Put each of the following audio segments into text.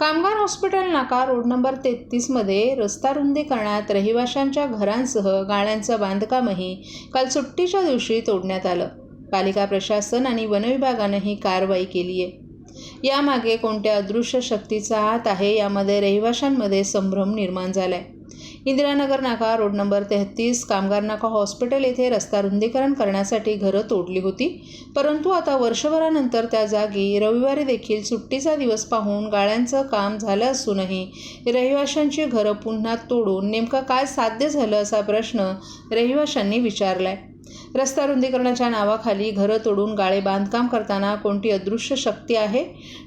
कामगार हॉस्पिटल नाका road number 33 मध्ये रस्ता रुंदीकरणात रहिवाशांच्या घरांसह गाळ्यांचं बांधकामही काल सुट्टीच्या दिवशी तोडण्यात आलं. पालिका प्रशासन आणि वनविभागानं ही कारवाई केली आहे. यामागे कोणत्या अदृश्य शक्तीचा हात आहे यामध्ये रहिवाशांमध्ये संभ्रम निर्माण झालाय. इंदिरानगर नाका रोड नंबर 33 कामगार नाका हॉस्पिटल येथे रस्ता रुंदीकरण करण्यासाठी घरं तोडली होती, परंतु आता वर्षभरानंतर त्या जागी रविवारी देखील सुट्टीचा दिवस पाहून गाळ्यांचं काम झालं असूनही रहिवाशांची घरं पुन्हा तोडून नेमकं काय साध्य झालं असा प्रश्न रहिवाशांनी विचारलाय. रस्ता रुंदीकरणाच्या नावाखाली घरं तोडून गाळे बांधकाम करताना कोणती अदृश्य शक्ती आहे?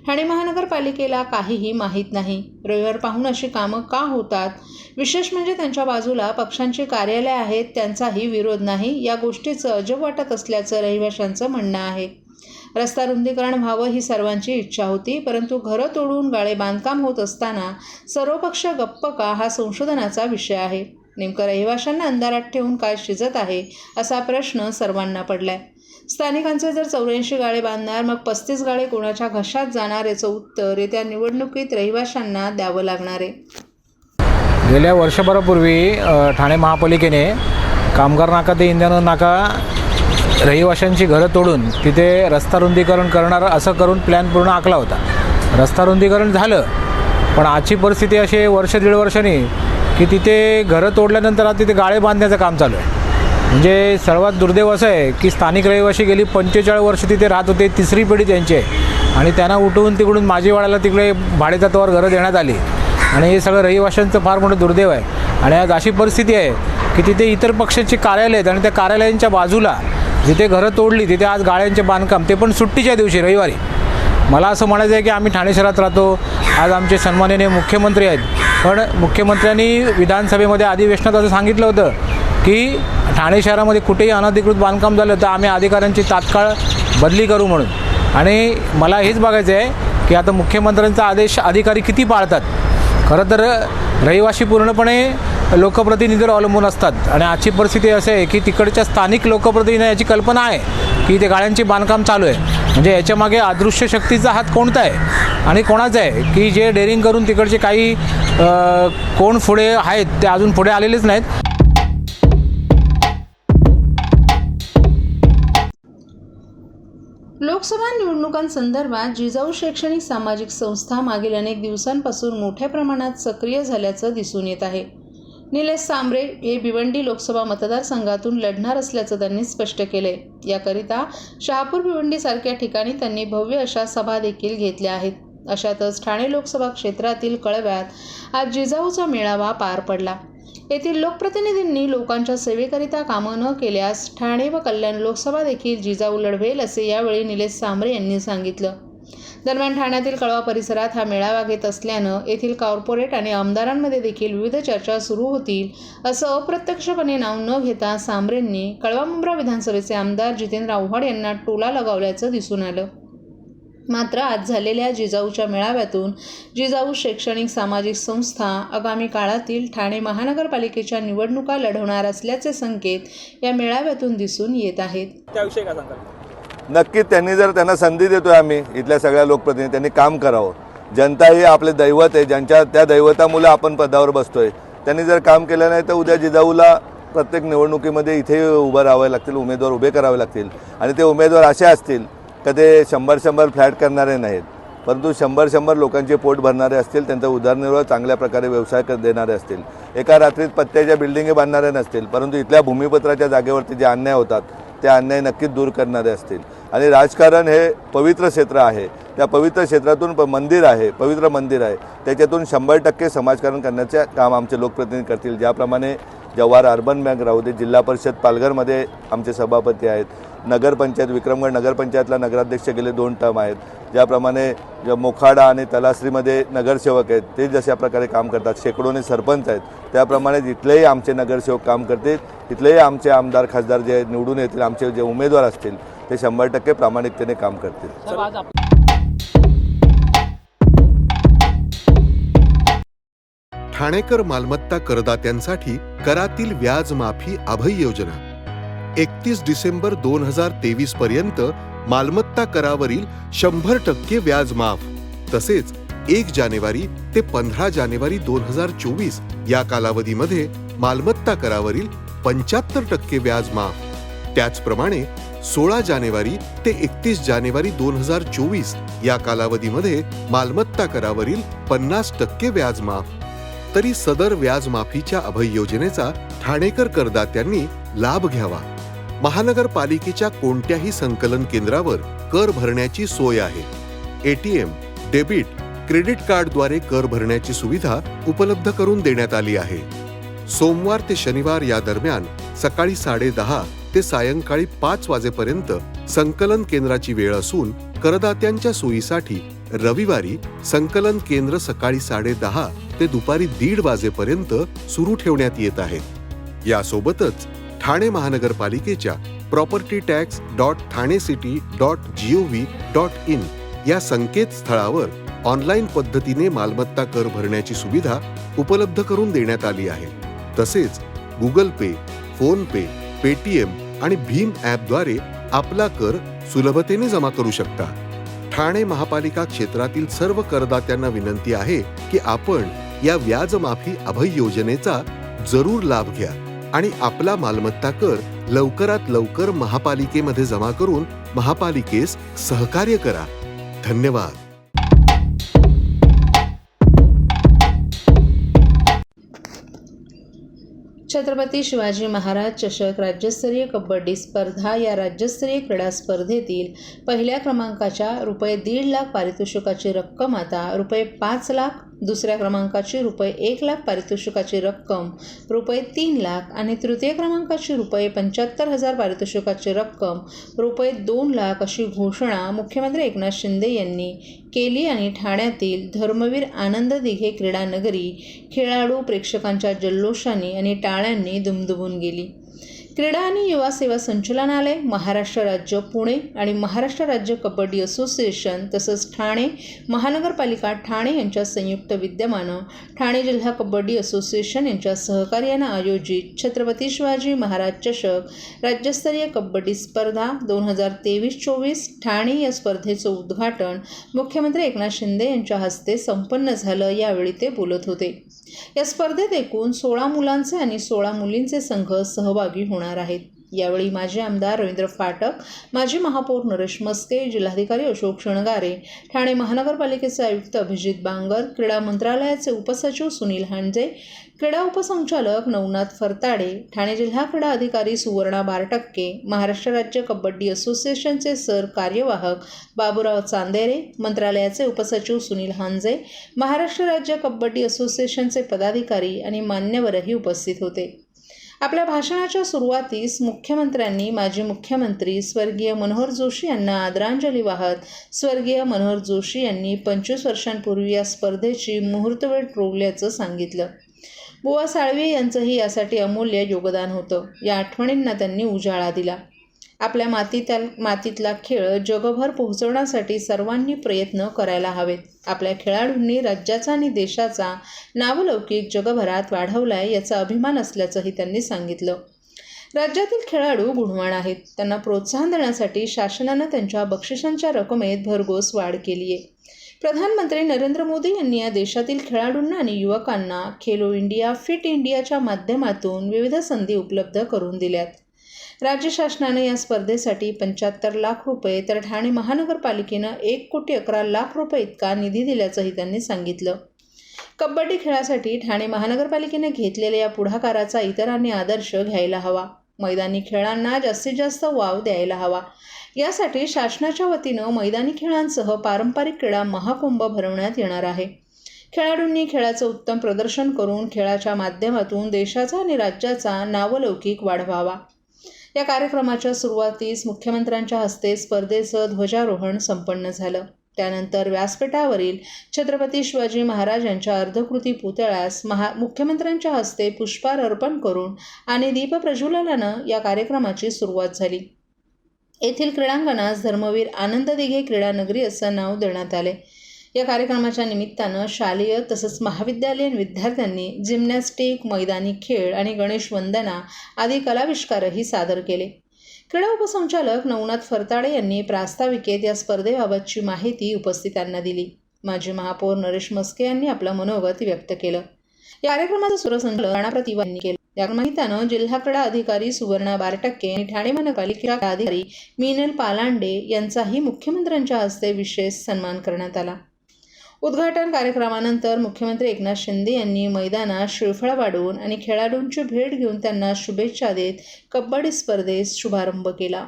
ठाणे महानगरपालिकेला काहीही माहीत नाही. रविवार पाहून अशी कामं का होतात? विशेष म्हणजे त्यांच्या बाजूला पक्षांची कार्यालय आहेत, त्यांचाही विरोध नाही. या गोष्टीचं अजब वाटत असल्याचं रहिवाशांचं म्हणणं आहे. रस्ता रुंदीकरण व्हावं ही सर्वांची इच्छा होती, परंतु घरं तोडून गाळे बांधकाम होत असताना सर्वपक्ष गप्प का हा संशोधनाचा विषय आहे. नेमकं रहिवाशांना अंधारात ठेवून काय शिजत आहे असा प्रश्न सर्वांना पडलाय. स्थानिकांचे जर 84 गाळे बांधणार, मग 35 गाळे कोणाच्या घशात जाणार याचं उत्तर येत्या निवडणुकीत रहिवाशांना द्यावं लागणार आहे. गेल्या वर्षभरापूर्वी ठाणे महापालिकेने कामगार नाका ते इंदिरानगर नाका रहिवाशांची घरं तोडून तिथे रस्ता रुंदीकरण करणार असं करून प्लॅन पूर्ण आखला होता. रस्ता रुंदीकरण झालं, पण आजची परिस्थिती अशी आहे वर्ष दीड वर्षांनी की तिथे घरं तोडल्यानंतर आता तिथे गाळे बांधण्याचं काम चालू आहे. म्हणजे सर्वात दुर्दैव असं आहे की स्थानिक रहिवासी गेली 45 वर्ष तिथे राहत होते, तिसरी पिढी त्यांची आहे, आणि त्यांना उठवून तिकडून माझीवाड्याला तिकडे भाडेतत्त्वावर घरं देण्यात आली, आणि हे सगळं रहिवाशांचं फार मोठं दुर्दैव आहे. आणि आज अशी परिस्थिती आहे की तिथे इतर पक्षाची कार्यालय आहेत, आणि त्या कार्यालयांच्या बाजूला जिथे घरं तोडली तिथे आज गाळ्यांचे बांधकाम, ते पण सुट्टीच्या दिवशी रविवारी. मला असं म्हणायचं आहे की आम्ही ठाणे शहरात राहतो, आज आमचे सन्माननीय मुख्यमंत्री आहेत, पण मुख्यमंत्र्यांनी विधानसभेमध्ये अधिवेशनात असं सांगितलं होतं की ठाणे शहरामध्ये कुठेही अनधिकृत बांधकाम झालं तर आम्ही अधिकाऱ्यांची तात्काळ बदली करू म्हणून. आणि मला हेच बघायचं आहे की आता मुख्यमंत्र्यांचा आदेश अधिकारी किती पाळतात. खरं तर रहिवासी पूर्णपणे लोकप्रतिनिधीवर अवलंबून असतात, आणि आजची परिस्थिती अशी आहे की तिकडच्या स्थानिक लोकप्रतिनिधींना याची कल्पना आहे की ते गाळ्यांचे बांधकाम चालू आहे. म्हणजे याच्यामागे अदृश्य शक्तीचा हात कोणता आहे आणि कोणाचा आहे की जे डेअरिंग करून तिकडचे काही कोण पुढे आहेत ते अजून पुढे आलेलेच नाहीत. लोकसभा निवडणुकांसंदर्भात जिजाऊ शैक्षणिक सामाजिक संस्था मागील अनेक दिवसांपासून मोठ्या प्रमाणात सक्रिय झाल्याचं दिसून येत आहे. निलेश सांबरे हे भिवंडी लोकसभा मतदारसंघातून लढणार असल्याचं त्यांनी स्पष्ट केलंय. याकरिता शहापूर भिवंडीसारख्या ठिकाणी त्यांनी भव्य अशा सभा देखील घेतल्या आहेत. अशातच ठाणे लोकसभा क्षेत्रातील कळव्यात आज जिजाऊचा मेळावा पार पडला. येथील लोकप्रतिनिधींनी लोकांच्या सेवेकरिता कामं न केल्यास ठाणे व कल्याण लोकसभा देखील जिजाऊ लढवेल असे यावेळी निलेश सांबरे यांनी सांगितलं. दरम्यान ठाण्यातील कळवा परिसरात हा मेळावा घेत असल्यानं येथील कॉर्पोरेट आणि आमदारांमध्ये देखील विविध चर्चा सुरू होतील असं अप्रत्यक्षपणे नाव न घेता सांबरेंनी कळवा मुंब्रा विधानसभेचे आमदार जितेंद्र आव्हाड यांना टोला लगावल्याचं दिसून आलं. मात्र आज झालेल्या जिजाऊच्या मेळाव्यातून जिजाऊ शैक्षणिक सामाजिक संस्था आगामी काळातील ठाणे महानगरपालिकेच्या निवडणुका लढवणार असल्याचे संकेत या मेळाव्यातून दिसून येत आहेत. त्याविषयी काय सांगाल? नक्कीच त्यांना संधी देतोय आम्ही, इथल्या सगळ्या लोकप्रतिनिधी त्यांनी काम करावं. जनता ही आपले दैवत आहे, ज्यांच्या त्या दैवतामुळे आपण पदावर बसतोय. त्यांनी जर काम केलं नाही तर उद्या जिजाऊला प्रत्येक निवडणुकीमध्ये इथे उभं राहावं लागतील, उमेदवार उभे करावे लागतील, आणि ते उमेदवार असे असतील का ते 100 फ्लॅट करणारे नाहीत, परंतु 100 लोकांचे पोट भरणारे असतील, त्यांचा उदरनिर्वाह चांगल्या प्रकारे व्यवसाय देणारे असतील. एका रात्रीत पत्त्याच्या बिल्डिंगी बांधणारे नसतील, परंतु इथल्या भूमिपत्राच्या जागेवरती जे अन्याय होतात ते अन्याय नक्कीच दूर करणारे असतील. आणि राजकारण हे पवित्र क्षेत्र आहे, त्या पवित्र क्षेत्रातून मंदिर आहे, पवित्र मंदिर आहे, त्याच्यातून 100% समाजकारण करण्याचे काम आमचे लोकप्रतिनिधी करतील. ज्याप्रमाणे जवाहर अर्बन बँक राहू दे, जिल्हा परिषद पालघरमध्ये आमचे सभापती आहेत, नगरपंचायत विक्रमगड नगरपंचायतला नगराध्यक्ष गेले 2 टर्म आहेत, ज्याप्रमाणे मोखाडा आणि तलासरीमध्ये नगरसेवक आहेत ते जशा प्रकारे काम करतात, शेकडोने सरपंच आहेत, त्याप्रमाणे इथलेही आमचे नगरसेवक काम करतील. इथलेही आमचे आमदार खासदार जे निवडून येतील, आमचे जे उमेदवार असतील ते 100% प्रामाणिकतेने काम करतील. ठाणेकर मालमत्ता करदात्यांसाठी करातील व्याज माफी अभय योजना 31 डिसेंबर 2023 पर्यंत मालमत्ता करावरील 100% व्याज माफ, तसेच 1 जानेवारी ते 15 जानेवारी 2024 या कालावधीमध्ये मालमत्ता करावरील 75% व्याज माफ. त्याचप्रमाणे 16 जानेवारी ते 31 जानेवारी 2024 या कालावधीमध्ये मालमत्ता करावरील 50% व्याज माफ. तरी सदर व्याज माफीच्या अभय योजनेचा ठाणेकर करदात्यांनी लाभ घ्यावा. महानगरपालिकेच्या कोणत्याही संकलन केंद्रावर कर भरण्याची सोय आहे. ATM, डेबिट, क्रेडिट कार्डद्वारे कर भरण्याची सुविधा उपलब्ध करून देण्यात आली आहे. सोमवार ते शनिवार या दरम्यान सकाळी 10:30 ते सायंकाळी 5 वाजेपर्यंत संकलन केंद्राची वेळ असून करदात्यांच्या सोयीसाठी रविवारी संकलन केंद्र सकाळी 10:30 ते दुपारी 1:30 वाजेपर्यंत सुरू ठेवण्यात येत आहेत. यासोबतच ठाणे महानगरपालिकेच्या propertytax.thanecity.gov.in या संकेतस्थळावर ऑनलाईन पद्धतीने मालमत्ता कर भरण्याची सुविधा उपलब्ध करून देण्यात आली आहे. तसेच गुगल पे, फोन पे, पेटीएम आणि भीम ॲपद्वारे आपला कर सुलभतेने जमा करू शकता. ठाणे महापालिका क्षेत्रातील सर्व करदात्यांना विनंती आहे की आपण या व्याजमाफी अभय योजनेचा जरूर लाभ घ्या आणि आपला मालमत्ता कर लवकरात लवकर महापालिकेमध्ये जमा करून महापालिकेस सहकार्य करा. धन्यवाद. छत्रपती शिवाजी महाराज चषक राज्यस्तरीय कबड्डी स्पर्धा या राज्यस्तरीय क्रीडा स्पर्धेतील पहिल्या क्रमांकाच्या ₹1.5 लाख पारितोषिकाची रक्कम आता ₹5 लाख, दुसऱ्या क्रमांकाची ₹1 लाख पारितोषिकाची रक्कम ₹3 लाख आणि तृतीय क्रमांकाची ₹75,000 पारितोषिकाची रक्कम ₹2 लाख अशी घोषणा मुख्यमंत्री एकनाथ शिंदे यांनी केली आणि ठाण्यातील धर्मवीर आनंद दिघे क्रीडा नगरी खेळाडू प्रेक्षकांच्या जल्लोषाने आणि टाळ्यांनी दुमदुमून गेली. क्रीडा आणि युवा सेवा संचालनालय, महाराष्ट्र राज्य पुणे आणि महाराष्ट्र राज्य कबड्डी असोसिएशन तसंच ठाणे महानगरपालिका ठाणे यांच्या संयुक्त विद्यमानं ठाणे जिल्हा कबड्डी असोसिएशन यांच्या सहकार्यानं आयोजित छत्रपती शिवाजी महाराज चषक राज्यस्तरीय कबड्डी स्पर्धा 2023-24 ठाणे या स्पर्धेचं उद्घाटन मुख्यमंत्री एकनाथ शिंदे यांच्या हस्ते संपन्न झालं. यावेळी ते बोलत होते. या स्पर्धेत एकूण 16 मुलांचे आणि 16 मुलींचे संघ सहभागी होणार आहेत. यावेळी माजी आमदार रवींद्र फाटक, माजी महापौर नरेश मस्के, जिल्हाधिकारी अशोक शृंगारे, ठाणे महानगरपालिकेचे आयुक्त अभिजित बांगर, क्रीडा मंत्रालयाचे उपसचिव सुनील हांजे, क्रीडा उपसंचालक नवनाथ फरताडे, ठाणे जिल्हा क्रीडा अधिकारी सुवर्णा बारटक्के, महाराष्ट्र राज्य कबड्डी असोसिएशनचे सर कार्यवाहक बाबूराव चांदेरे, मंत्रालयाचे उपसचिव सुनील हांजे, महाराष्ट्र राज्य कबड्डी असोसिएशनचे पदाधिकारी आणि मान्यवरही उपस्थित होते. आपल्या भाषणाच्या सुरुवातीस मुख्यमंत्र्यांनी माजी मुख्यमंत्री स्वर्गीय मनोहर जोशी यांना आदरांजली वाहत स्वर्गीय मनोहर जोशी यांनी 25 वर्षांपूर्वी या स्पर्धेची मुहूर्तवेळ रोवल्याचं सांगितलं. बुवा साळवे यांचंही यासाठी अमूल्य योगदान होतं. या आठवणींना त्यांनी उजाळा दिला. आपल्या मातीतला खेळ जगभर पोहोचवण्यासाठी सर्वांनी प्रयत्न करायला हवेत. आपल्या खेळाडूंनी राज्याचा आणि देशाचा नावलौकिक जगभरात वाढवलाय याचा अभिमान असल्याचंही त्यांनी सांगितलं. राज्यातील खेळाडू गुणवान आहेत. त्यांना प्रोत्साहन देण्यासाठी शासनानं त्यांच्या बक्षिसांच्या रकमेत भरघोस वाढ केली आहे. प्रधानमंत्री नरेंद्र मोदी यांनी या देशातील खेळाडूंना आणि युवकांना खेलो इंडिया, फिट इंडियाच्या माध्यमातून विविध संधी उपलब्ध करून दिल्यात. राज्य शासनाने या स्पर्धेसाठी 75 लाख रुपये तर ठाणे महानगरपालिकेनं 1,11,00,000 रुपये इतका निधी दिल्याचंही त्यांनी सांगितलं. कबड्डी खेळासाठी ठाणे महानगरपालिकेने घेतलेल्या या पुढाकाराचा इतरांनी आदर्श घ्यायला हवा. मैदानी खेळांना जास्तीत जास्त वाव द्यायला हवा. यासाठी शासनाच्या वतीनं मैदानी खेळांसह पारंपरिक क्रीडा महाकुंभ भरवण्यात येणार आहे. खेळाडूंनी खेळाचं उत्तम प्रदर्शन करून खेळाच्या माध्यमातून देशाचा आणि राज्याचा नावलौकिक वाढवावा. या कार्यक्रमाच्या सुरुवातीस मुख्यमंत्र्यांच्या हस्ते स्पर्धेचं ध्वजारोहण संपन्न झालं. त्यानंतर व्यासपीठावरील छत्रपती शिवाजी महाराज यांच्या अर्धकृती पुतळ्यास मुख्यमंत्र्यांच्या हस्ते पुष्पहार अर्पण करून आणि दीपप्रज्वलनानं या कार्यक्रमाची सुरुवात झाली. येथील क्रीडांगणास धर्मवीर आनंद दिघे क्रीडा नगरी असं नाव देण्यात आले. या कार्यक्रमाच्या निमित्तानं शालेय तसंच महाविद्यालयीन विद्यार्थ्यांनी जिम्नॅस्टिक, मैदानी खेळ आणि गणेश वंदना आदी कलाविष्कारही सादर केले. क्रीडा उपसंचालक नवनाथ फरताडे यांनी प्रास्ताविकेत या स्पर्धेबाबतची माहिती उपस्थितांना दिली. माजी महापौर नरेश म्हस्के यांनी आपलं मनोगत व्यक्त केलं. या कार्यक्रमाचं सूत्रसंचालन राणा प्रतिभा यांनी केलं. या निमित्तानं जिल्हा क्रीडा अधिकारी सुवर्णा बारटक्के आणि ठाणे महानगरपालिका अधिकारी मीनल पालांडे यांचाही मुख्यमंत्र्यांच्या हस्ते विशेष सन्मान करण्यात आला. उद्घाटन कार्यक्रमानंतर मुख्यमंत्री एकनाथ शिंदे यांनी मैदानात श्रीफळ वाढवून आणि खेळाडूंची भेट घेऊन त्यांना शुभेच्छा देत कबड्डी स्पर्धेस शुभारंभ केला.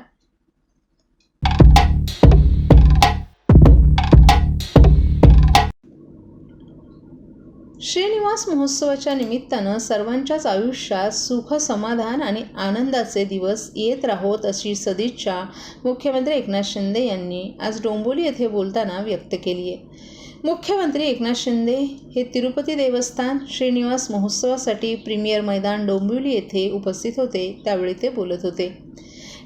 श्रीनिवास महोत्सवाच्या निमित्तानं सर्वांच्याच आयुष्यात सुख, समाधान आणि आनंदाचे दिवस येत राहोत अशी सदिच्छा मुख्यमंत्री एकनाथ शिंदे यांनी आज डोंबिवली येथे बोलताना व्यक्त केली आहे. मुख्यमंत्री एकनाथ शिंदे हे तिरुपती देवस्थान श्रीनिवास महोत्सवासाठी प्रीमियर मैदान डोंबिवली येथे उपस्थित होते. त्यावेळी ते बोलत होते.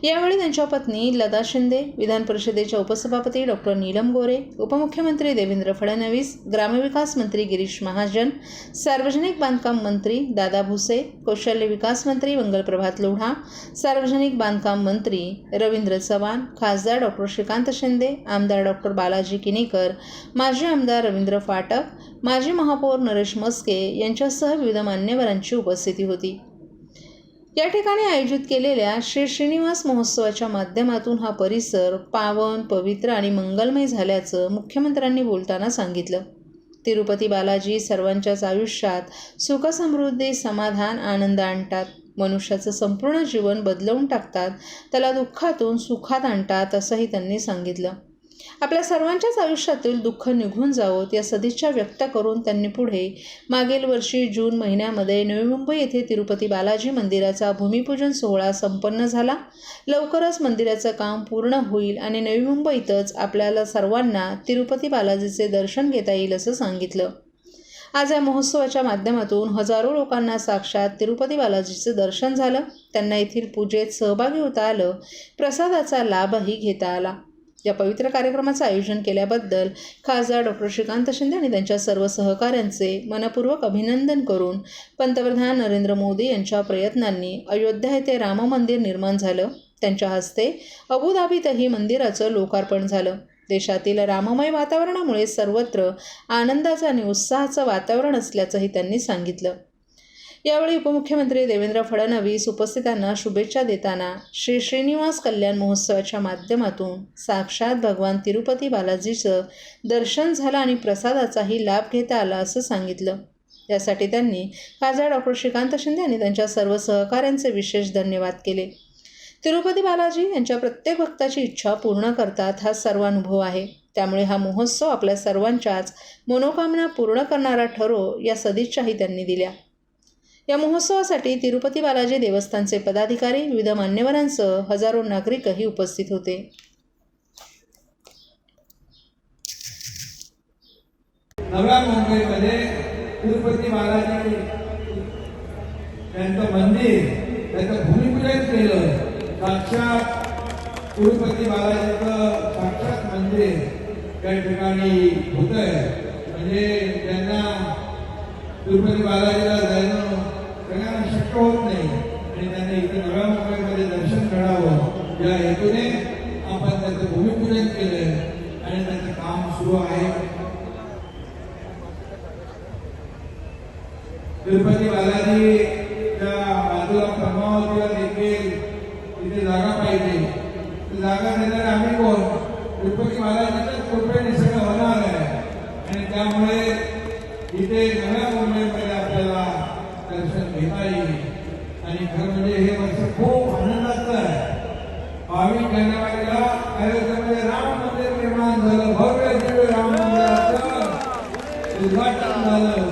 यावेळी त्यांच्या पत्नी लता शिंदे, विधान परिषदेच्या उपसभापती डॉक्टर नीलम गोरे, उपमुख्यमंत्री देवेंद्र फडणवीस, ग्रामविकास मंत्री गिरीश महाजन, सार्वजनिक बांधकाम मंत्री दादा भुसे, कौशल्य विकास मंत्री मंगलप्रभात लोढा, सार्वजनिक बांधकाम मंत्री रवींद्र चव्हाण, खासदार डॉक्टर श्रीकांत शिंदे, आमदार डॉक्टर बालाजी किनीकर, माजी आमदार रवींद्र फाटक, माजी महापौर नरेश म्हस्के यांच्यासह विविध मान्यवरांची उपस्थिती होती. या ठिकाणी आयोजित केलेल्या श्री श्रीनिवास महोत्सवाच्या माध्यमातून हा परिसर पावन, पवित्र आणि मंगलमय झाल्याचं मुख्यमंत्र्यांनी बोलताना सांगितलं. तिरुपती बालाजी सर्वांच्याच आयुष्यात सुख, समृद्धी, समाधान, आनंद आणतात. मनुष्याचं संपूर्ण जीवन बदलवून टाकतात. त्याला दुःखातून सुखात आणतात असंही त्यांनी सांगितलं. आपल्या सर्वांच्याच आयुष्यातील दुःख निघून जावोत या सदिच्छा व्यक्त करून त्यांनी पुढे मागील वर्षी जून महिन्यामध्ये नवी मुंबई येथे तिरुपती बालाजी मंदिराचा भूमिपूजन सोहळा संपन्न झाला. लवकरच मंदिराचं काम पूर्ण होईल आणि नवी मुंबईतच आपल्याला सर्वांना तिरुपती बालाजीचे दर्शन घेता येईल असं सांगितलं. आज या महोत्सवाच्या माध्यमातून हजारो लोकांना साक्षात तिरुपती बालाजीचं दर्शन झालं. त्यांना येथील पूजेत सहभागी होता आलं. प्रसादाचा लाभही घेता आला. या पवित्र कार्यक्रमाचं आयोजन केल्याबद्दल खासदार डॉक्टर श्रीकांत शिंदे आणि त्यांच्या सर्व सहकाऱ्यांचे मनपूर्वक अभिनंदन करून पंतप्रधान नरेंद्र मोदी यांच्या प्रयत्नांनी अयोध्या येथे राम मंदिर निर्माण झालं. त्यांच्या हस्ते अबुधाबीतही मंदिराचं लोकार्पण झालं. देशातील राममय वातावरणामुळे सर्वत्र आनंदाचं आणि उत्साहाचं वातावरण असल्याचंही त्यांनी सांगितलं. यावेळी उपमुख्यमंत्री देवेंद्र फडणवीस उपस्थितांना शुभेच्छा देताना श्री श्रीनिवास कल्याण महोत्सवाच्या माध्यमातून साक्षात भगवान तिरुपती बालाजीचं दर्शन झालं आणि प्रसादाचाही लाभ घेता आला असं सांगितलं. यासाठी त्यांनी खासदार डॉक्टर श्रीकांत शिंदे आणि त्यांच्या सर्व सहकाऱ्यांचे विशेष धन्यवाद केले. तिरुपती बालाजी यांच्या प्रत्येक भक्ताची इच्छा पूर्ण करतात हा सर्वानुभव आहे. त्यामुळे हा महोत्सव आपल्या सर्वांच्याच मनोकामना पूर्ण करणारा ठरो या सदिच्छाही त्यांनी दिल्या. या महोत्सवासाठी तिरुपती बालाजी देवस्थानचे पदाधिकारी, विविध मान्यवरांसह हजारो नागरिकही उपस्थित होते. नव्या मुंबईमध्ये तिरुपती बालाजी त्यांचं मंदिर, त्याचं भूमिपूजन केलं. साक्षात तिरुपती बालाजीचं साक्षात मंदिर त्या ठिकाणी होतंय. म्हणजे त्यांना तिरुपती बालाजीला जाणं सगळ्यांना शक्य होत नाही आणि त्यांनी इथे नव्या मुंबईमध्ये दर्शन घडावं या हेतूने आपण त्याचं भूमिपूजन केलंय आणि त्याचं काम सुरू आहे. तिरुपती बालाजीच्या बाजूला पद्मावतीला देखील तिथे जागा पाहिजे. जागा देणारे आम्ही कोण? तिरुपती बालाजीच्याच कृपेने सगळं होणार आहे आणि त्यामुळे इथे नव्या मुंबईमध्ये आपल्याला दर्शन घेता येईल. आणि खरं म्हणजे हे वर्ष खूप आनंदाचं आहे. 22 जानेवारीला अयोध्येमध्ये राम मंदिर निर्माण झालं. भव्य दिव्य राम मंदिराचं उद्घाटन झालं.